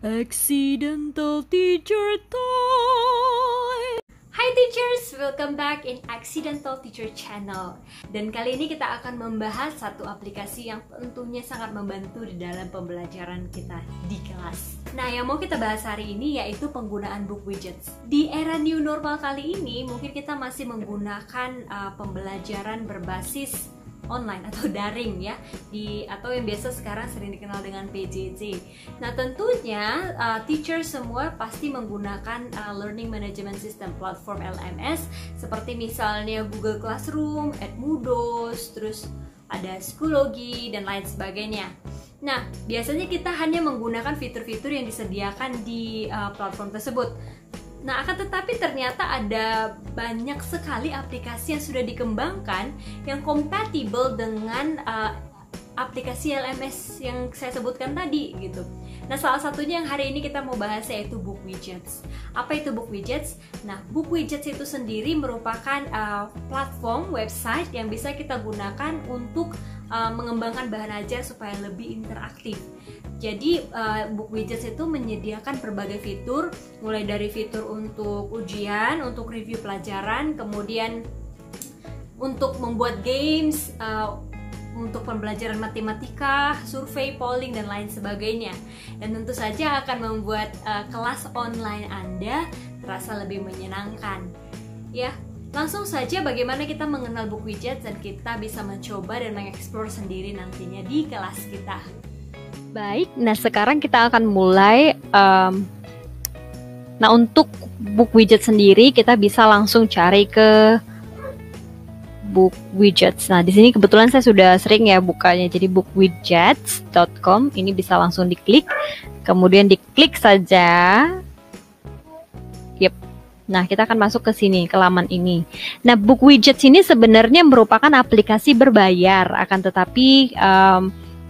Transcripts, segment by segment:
Accidental Teacher Time. Hai teachers, welcome back in Accidental Teacher Channel. Dan kali ini kita akan membahas satu aplikasi yang tentunya sangat membantu di dalam pembelajaran kita di kelas. Nah, yang mau kita bahas hari ini yaitu penggunaan book widgets. Di era new normal kali ini, mungkin kita masih menggunakan pembelajaran berbasis online atau daring ya, atau yang biasa sekarang sering dikenal dengan PJJ. Nah, tentunya teacher semua pasti menggunakan learning management system platform LMS seperti misalnya Google Classroom, Edmodo, terus ada Schoology dan lain sebagainya. Nah, biasanya kita hanya menggunakan fitur-fitur yang disediakan di platform tersebut. Nah, akan tetapi ternyata ada banyak sekali aplikasi yang sudah dikembangkan yang kompatibel dengan aplikasi LMS yang saya sebutkan tadi gitu. Nah, salah satunya yang hari ini kita mau bahas yaitu book widgets. Apa itu book widgets? Nah, book widgets itu sendiri merupakan platform website yang bisa kita gunakan untuk mengembangkan bahan ajar supaya lebih interaktif. Jadi book widgets itu menyediakan berbagai fitur, mulai dari fitur untuk ujian, untuk review pelajaran, kemudian untuk membuat games, untuk pembelajaran matematika, survei, polling, dan lain sebagainya. Dan tentu saja akan membuat kelas online Anda terasa lebih menyenangkan. Ya, langsung saja bagaimana kita mengenal book widgets dan kita bisa mencoba dan mengeksplor sendiri nantinya di kelas kita. Baik, nah sekarang kita akan mulai. Nah, untuk book widget sendiri kita bisa langsung cari ke book widgets. Nah, di sini kebetulan saya sudah sering ya bukanya, jadi bookwidgets.com. Ini bisa langsung diklik, kemudian diklik saja. Yep. Nah, kita akan masuk ke sini, ke laman ini. Nah, book widgets ini sebenarnya merupakan aplikasi berbayar, akan tetapi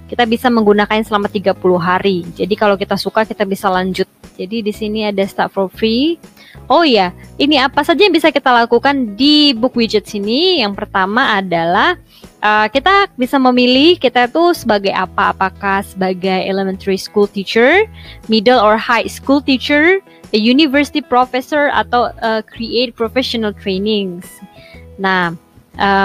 kita bisa menggunakannya selama 30 hari. Jadi kalau kita suka kita bisa lanjut. Jadi di sini ada start for free. Oh ya, ini apa saja yang bisa kita lakukan di book widgets ini? Yang pertama adalah kita bisa memilih kita tuh sebagai apa, apakah sebagai elementary school teacher, middle or high school teacher, a university professor, atau create professional trainings. Nah,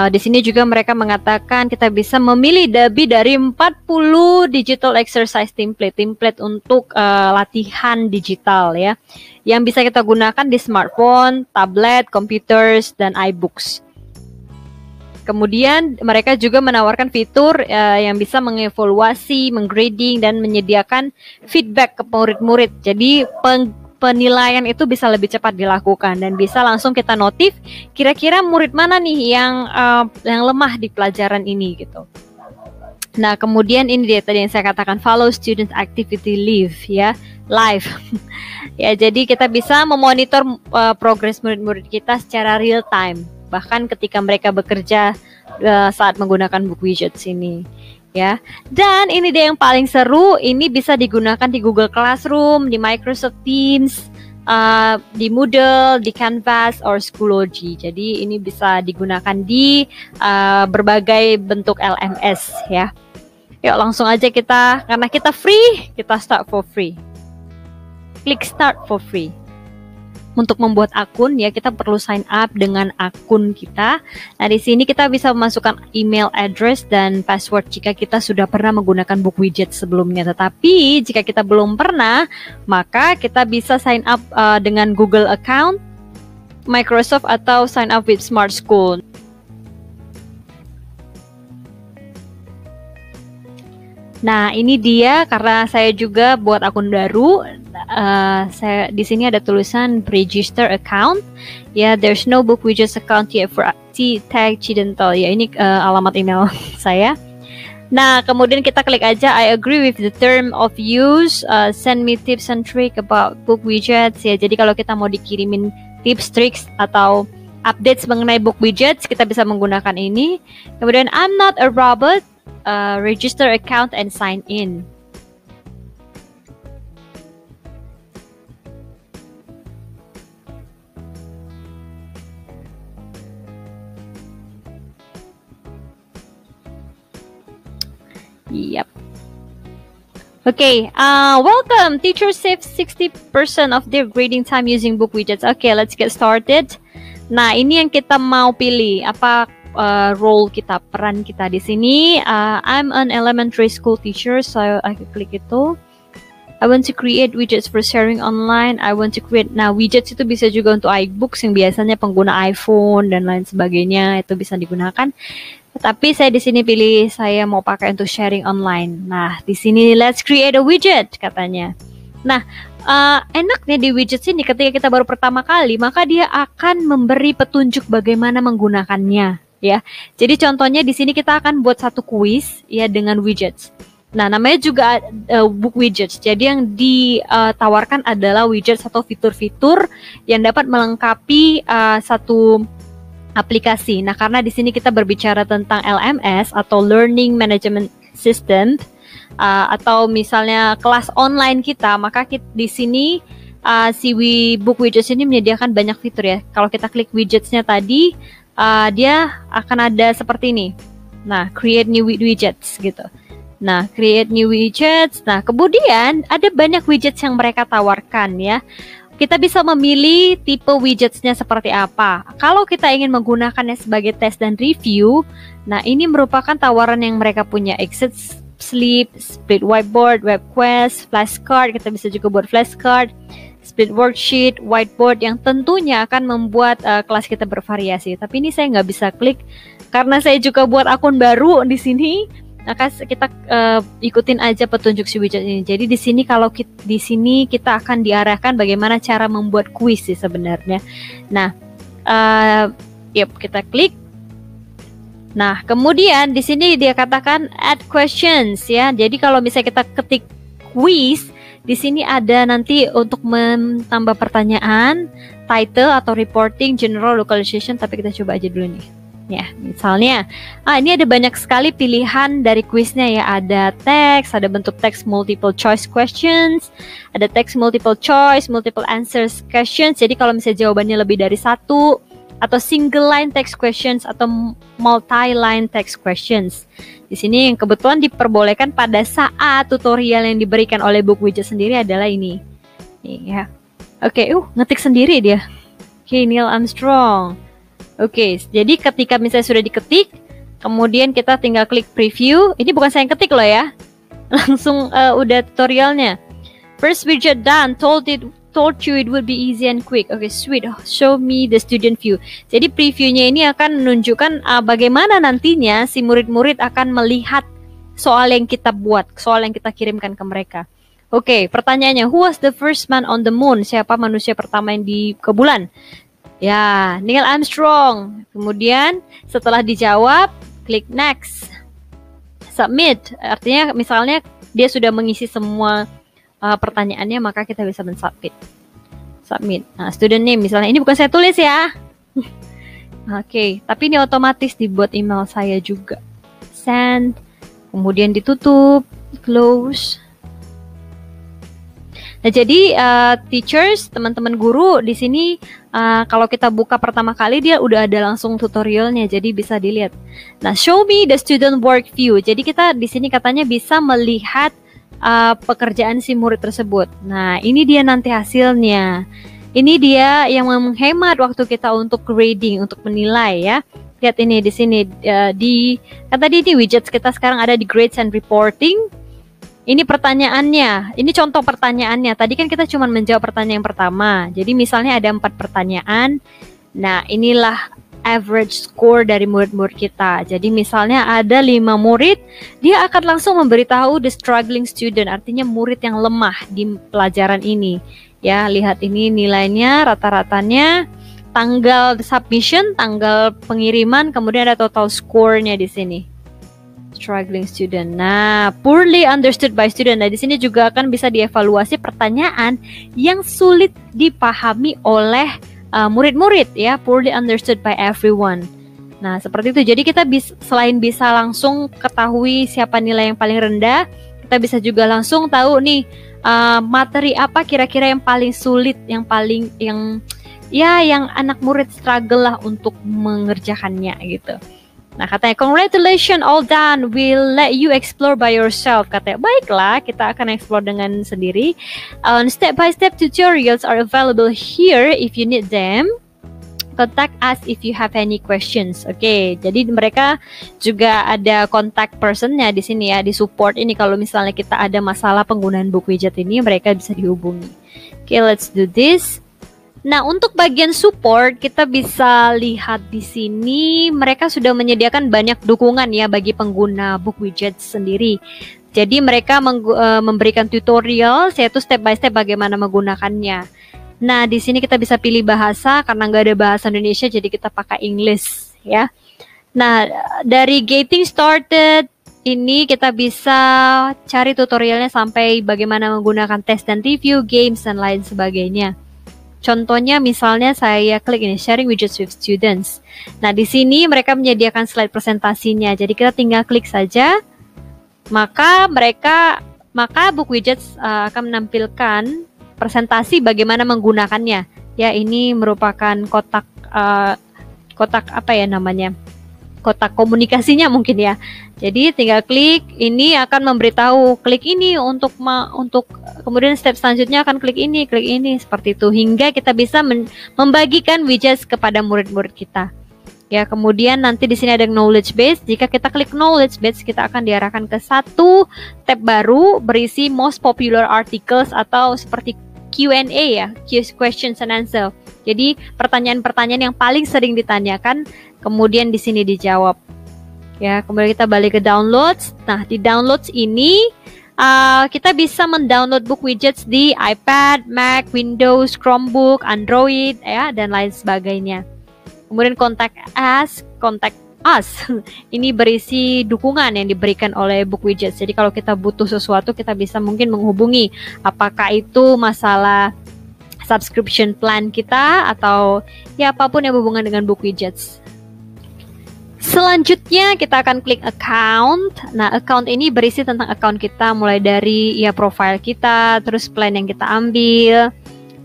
di sini juga mereka mengatakan kita bisa memilih lebih dari 40 digital exercise template untuk latihan digital ya, yang bisa kita gunakan di smartphone, tablet, computers, dan iBooks. Kemudian mereka juga menawarkan fitur yang bisa mengevaluasi, menggrading, dan menyediakan feedback ke murid-murid. Jadi penilaian itu bisa lebih cepat dilakukan dan bisa langsung kita notif kira-kira murid mana nih yang lemah di pelajaran ini gitu. Nah, kemudian ini dia tadi yang saya katakan, follow student activity live. Ya, jadi kita bisa memonitor progres murid-murid kita secara real time, bahkan ketika mereka bekerja saat menggunakan book widgets ini. Ya, dan ini dia yang paling seru, ini bisa digunakan di Google Classroom, di Microsoft Teams, di Moodle, di Canvas, or Schoology. Jadi ini bisa digunakan di berbagai bentuk LMS ya. Yuk langsung aja kita, karena kita free, kita start for free. Klik start for free. Untuk membuat akun ya, kita perlu sign up dengan akun kita. Nah, di sini kita bisa memasukkan email address dan password jika kita sudah pernah menggunakan book widget sebelumnya. Tetapi jika kita belum pernah, maka kita bisa sign up dengan Google account, Microsoft, atau sign up with Smart School. Nah, ini dia, karena saya juga buat akun baru. Saya di sini ada tulisan register account. Ya, there's no book widgets account yet for tag Accidental. Ya, ini alamat email saya. Nah, kemudian kita klik aja I agree with the term of use. Send me tips and trick about book widgets. Ya, jadi kalau kita mau dikirimin tips, tricks, atau updates mengenai book widgets, kita bisa menggunakan ini. Kemudian I'm not a robot. Register account and sign in. Yap. Okay, welcome. Teachers save 60% of their grading time using book widgets. Okay, let's get started. Nah, ini yang kita mau pilih. Apa role kita, peran kita di sini? I'm an elementary school teacher, so I klik itu. I want to create widgets for sharing online. I want to create. Nah, widgets itu bisa juga untuk iBooks yang biasanya pengguna iPhone dan lain sebagainya itu bisa digunakan. Tapi saya di sini pilih saya mau pakai untuk sharing online. Nah, di sini let's create a widget katanya. Nah, enaknya di widget ini ketika kita baru pertama kali, maka dia akan memberi petunjuk bagaimana menggunakannya, ya. Jadi contohnya di sini kita akan buat satu kuis ya dengan widgets. Nah, namanya juga book widgets. Jadi yang ditawarkan adalah widgets atau fitur-fitur yang dapat melengkapi satu aplikasi. Nah, karena di sini kita berbicara tentang LMS atau Learning Management System, atau misalnya kelas online kita, maka di sini si book widgets ini menyediakan banyak fitur ya. Kalau kita klik widgetsnya tadi, dia akan ada seperti ini. Nah, create new widgets gitu. Nah, create new widgets. Nah, kemudian ada banyak widgets yang mereka tawarkan ya. Kita bisa memilih tipe widgetsnya seperti apa. Kalau kita ingin menggunakannya sebagai tes dan review, nah ini merupakan tawaran yang mereka punya. Exit Sleep, Split Whiteboard, Web Quest, Flashcard. Kita bisa juga buat flashcard, Split Worksheet, Whiteboard yang tentunya akan membuat kelas kita bervariasi. Tapi ini saya nggak bisa klik karena saya juga buat akun baru di sini. Nah, kita ikutin aja petunjuk si widget ini. Jadi di sini di sini kita akan diarahkan bagaimana cara membuat kuis sih sebenarnya. Nah, kita klik. Nah, kemudian di sini dia katakan add questions ya. Jadi kalau misalnya kita ketik quiz, di sini ada nanti untuk menambah pertanyaan, title atau reporting, general, localization. Tapi kita coba aja dulu nih. Ya, misalnya, ini ada banyak sekali pilihan dari kuisnya ya. Ada teks, ada bentuk teks multiple choice questions, ada teks multiple choice, multiple answers questions. Jadi kalau misalnya jawabannya lebih dari satu, atau single line text questions, atau multi line text questions. Di sini yang kebetulan diperbolehkan pada saat tutorial yang diberikan oleh book widget sendiri adalah ini. Nih ya. Oke, ngetik sendiri dia. Oke, Neil Armstrong. Oke, jadi ketika misalnya sudah diketik, kemudian kita tinggal klik preview. Ini bukan saya yang ketik loh ya, langsung udah tutorialnya. First widget done, told you it would be easy and quick. Oke, sweet. Show me the student view. Jadi previewnya ini akan menunjukkan bagaimana nantinya si murid-murid akan melihat soal yang kita buat, soal yang kita kirimkan ke mereka. Oke, pertanyaannya, who was the first man on the moon? Siapa manusia pertama yang ke bulan? Ya, Neil Armstrong. Kemudian setelah dijawab, klik next. Submit. Artinya misalnya dia sudah mengisi semua pertanyaannya, maka kita bisa men-submit. Submit. Nah, student name misalnya. Ini bukan saya tulis ya. Oke, tapi ini otomatis dibuat email saya juga. Send. Kemudian ditutup. Close. Nah, jadi teachers, teman-teman guru di sini kalau kita buka pertama kali dia udah ada langsung tutorialnya, jadi bisa dilihat. Nah, show me the student work view. Jadi kita di sini katanya bisa melihat pekerjaan si murid tersebut. Nah, ini dia nanti hasilnya. Ini dia yang menghemat waktu kita untuk grading, untuk menilai ya. Lihat ini di sini kan tadi di widgets kita sekarang ada di grades and reporting. Ini pertanyaannya, ini contoh pertanyaannya. Tadi kan kita cuma menjawab pertanyaan yang pertama. Jadi misalnya ada 4 pertanyaan. Nah, inilah average score dari murid-murid kita. Jadi misalnya ada 5 murid, dia akan langsung memberitahu the struggling student, artinya murid yang lemah di pelajaran ini. Ya, lihat ini nilainya, rata-ratanya, tanggal submission, tanggal pengiriman, kemudian ada total score-nya di sini. Struggling student. Nah, poorly understood by student. Nah, di sini juga akan bisa dievaluasi pertanyaan yang sulit dipahami oleh murid-murid ya, poorly understood by everyone. Nah, seperti itu. Jadi kita selain bisa langsung ketahui siapa nilai yang paling rendah, kita bisa juga langsung tahu nih materi apa kira-kira yang paling sulit, yang anak murid struggle lah untuk mengerjakannya gitu. Nah, katanya, congratulations, all done. We'll let you explore by yourself. Katanya, baiklah, kita akan explore dengan sendiri. Step-by-step tutorials are available here if you need them. Contact us if you have any questions. Oke, jadi mereka juga ada contact personnya di sini ya, di support ini. Kalau misalnya kita ada masalah penggunaan book widget ini, mereka bisa dihubungi. Oke, let's do this. Nah, untuk bagian support, kita bisa lihat di sini mereka sudah menyediakan banyak dukungan ya bagi pengguna book widget sendiri. Jadi mereka memberikan tutorial, yaitu step by step bagaimana menggunakannya. Nah, di sini kita bisa pilih bahasa, karena nggak ada bahasa Indonesia, jadi kita pakai English ya. Nah, dari getting started, ini kita bisa cari tutorialnya sampai bagaimana menggunakan test dan review, games, dan lain sebagainya. Contohnya misalnya saya klik ini, sharing widgets with students. Nah, di sini mereka menyediakan slide presentasinya. Jadi kita tinggal klik saja. Maka book widgets akan menampilkan presentasi bagaimana menggunakannya. Ya, ini merupakan kotak apa ya namanya? Kotak komunikasinya mungkin ya. Jadi tinggal klik, ini akan memberitahu klik ini untuk kemudian step selanjutnya akan klik ini seperti itu, hingga kita bisa membagikan widgets kepada murid-murid kita. Ya, kemudian nanti di sini ada knowledge base. Jika kita klik knowledge base, kita akan diarahkan ke satu tab baru berisi most popular articles atau seperti Q&A ya, questions and answer. Jadi pertanyaan-pertanyaan yang paling sering ditanyakan kemudian di sini dijawab. Ya, kemudian kita balik ke downloads. Nah, di downloads ini kita bisa mendownload book widgets di iPad, Mac, Windows, Chromebook, Android ya, dan lain sebagainya. Kemudian contact us. Ini berisi dukungan yang diberikan oleh book widgets. Jadi kalau kita butuh sesuatu, kita bisa mungkin menghubungi, apakah itu masalah subscription plan kita atau ya apapun yang berhubungan dengan book widgets. Selanjutnya kita akan klik account. Nah, account ini berisi tentang account kita, mulai dari ya profile kita, terus plan yang kita ambil,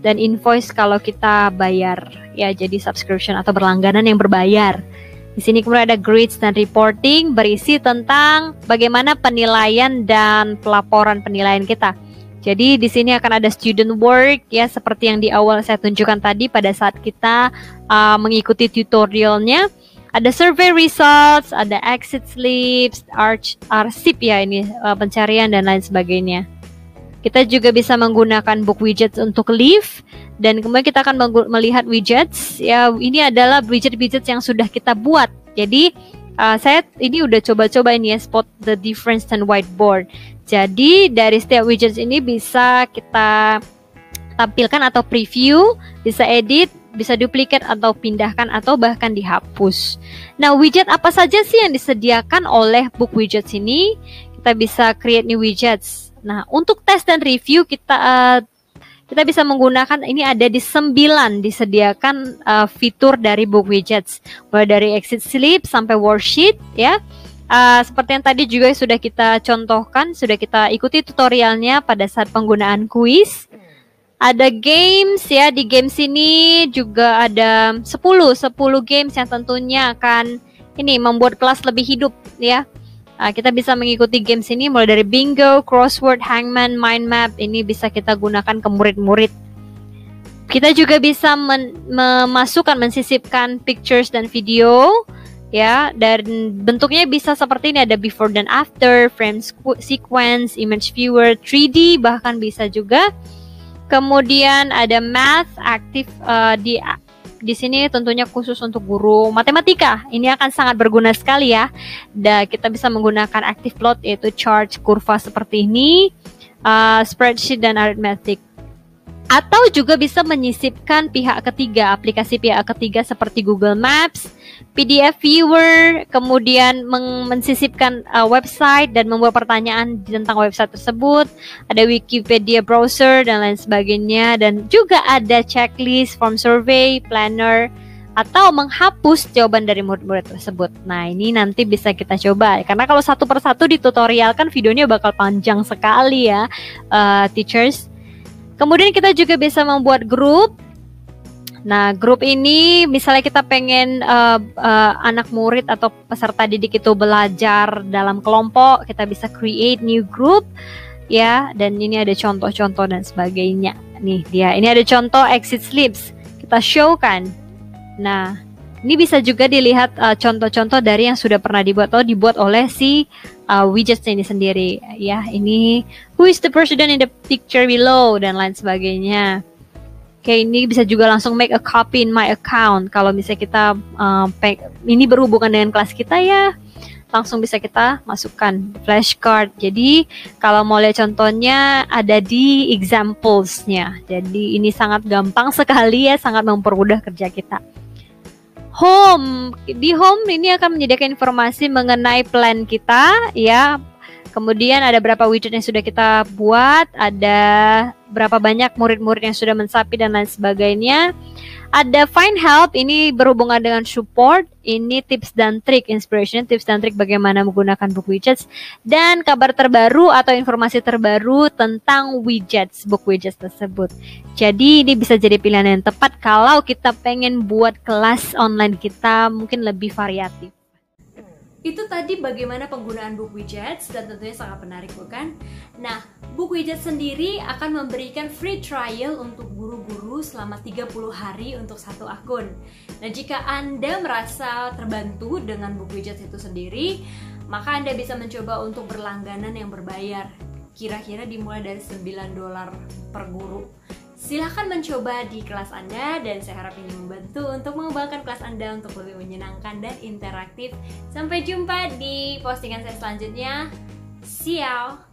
dan invoice kalau kita bayar ya, jadi subscription atau berlangganan yang berbayar. Di sini kemudian ada grades dan reporting, berisi tentang bagaimana penilaian dan pelaporan penilaian kita. Jadi di sini akan ada student work ya, seperti yang di awal saya tunjukkan tadi pada saat kita mengikuti tutorialnya. Ada survey results, ada exit slips, arsip ya ini pencarian dan lain sebagainya. Kita juga bisa menggunakan book widgets untuk leave, dan kemudian kita akan melihat widgets ya. Ini adalah widget-widget yang sudah kita buat. Jadi saya ini udah coba-coba ini ya, spot the difference dan whiteboard. Jadi dari setiap widgets ini bisa kita tampilkan atau preview, bisa edit, bisa duplikat atau pindahkan atau bahkan dihapus. Nah, widget apa saja sih yang disediakan oleh book widgets ini? Kita bisa create new widgets. Nah, untuk tes dan review kita bisa menggunakan, ini ada di 9 disediakan fitur dari book widgets, mulai dari exit slip sampai worksheet ya. Seperti yang tadi juga sudah kita contohkan, sudah kita ikuti tutorialnya pada saat penggunaan kuis. Ada games ya, di games ini juga ada 10 games yang tentunya akan ini membuat kelas lebih hidup ya. Kita bisa mengikuti games ini mulai dari bingo, crossword, hangman, mind map. Ini bisa kita gunakan ke murid-murid. Kita juga bisa mensisipkan pictures dan video ya, dan bentuknya bisa seperti ini, ada before dan after, frame sequence, image viewer, 3D bahkan bisa juga. Kemudian ada math aktif di sini tentunya khusus untuk guru matematika. Ini akan sangat berguna sekali ya. Dan kita bisa menggunakan active plot, yaitu chart kurva seperti ini, spreadsheet dan arithmetic. Atau juga bisa menyisipkan pihak ketiga, aplikasi pihak ketiga seperti Google Maps, PDF viewer, kemudian mensisipkan website dan membuat pertanyaan tentang website tersebut, ada Wikipedia browser dan lain sebagainya, dan juga ada checklist, form survey, planner, atau menghapus jawaban dari murid-murid tersebut. Nah, ini nanti bisa kita coba, karena kalau satu persatu di tutorial kan videonya bakal panjang sekali ya, teachers. Kemudian kita juga bisa membuat grup. Nah, grup ini misalnya kita pengen anak murid atau peserta didik itu belajar dalam kelompok, kita bisa create new group ya, dan ini ada contoh-contoh dan sebagainya. Nih dia, ini ada contoh exit slips. Kita show kan. Nah, ini bisa juga dilihat contoh-contoh dari yang sudah pernah dibuat atau dibuat oleh si widgets ini sendiri ya. Ini who is the person in the picture below dan lain sebagainya. Oke, ini bisa juga langsung make a copy in my account. Kalau misalnya kita ini berhubungan dengan kelas kita ya, langsung bisa kita masukkan flashcard. Jadi kalau mau lihat contohnya ada di examples-nya. Jadi ini sangat gampang sekali ya, sangat mempermudah kerja kita. Home, di home ini akan menyediakan informasi mengenai plan kita ya. Kemudian ada berapa widget yang sudah kita buat, ada berapa banyak murid-murid yang sudah mensapi dan lain sebagainya. Ada find help, ini berhubungan dengan support, ini tips dan trik, inspiration, tips dan trik bagaimana menggunakan book widgets, dan kabar terbaru atau informasi terbaru tentang widgets, book widgets tersebut. Jadi ini bisa jadi pilihan yang tepat kalau kita pengen buat kelas online kita mungkin lebih variatif. Itu tadi bagaimana penggunaan book widgets dan tentunya sangat menarik bukan? Nah, book widgets sendiri akan memberikan free trial untuk guru-guru selama 30 hari untuk satu akun. Nah, jika Anda merasa terbantu dengan book widgets itu sendiri, maka Anda bisa mencoba untuk berlangganan yang berbayar. Kira-kira dimulai dari $9 per guru. Silahkan mencoba di kelas Anda dan saya harap ini membantu untuk mengembangkan kelas Anda untuk lebih menyenangkan dan interaktif. Sampai jumpa di postingan saya selanjutnya. See you!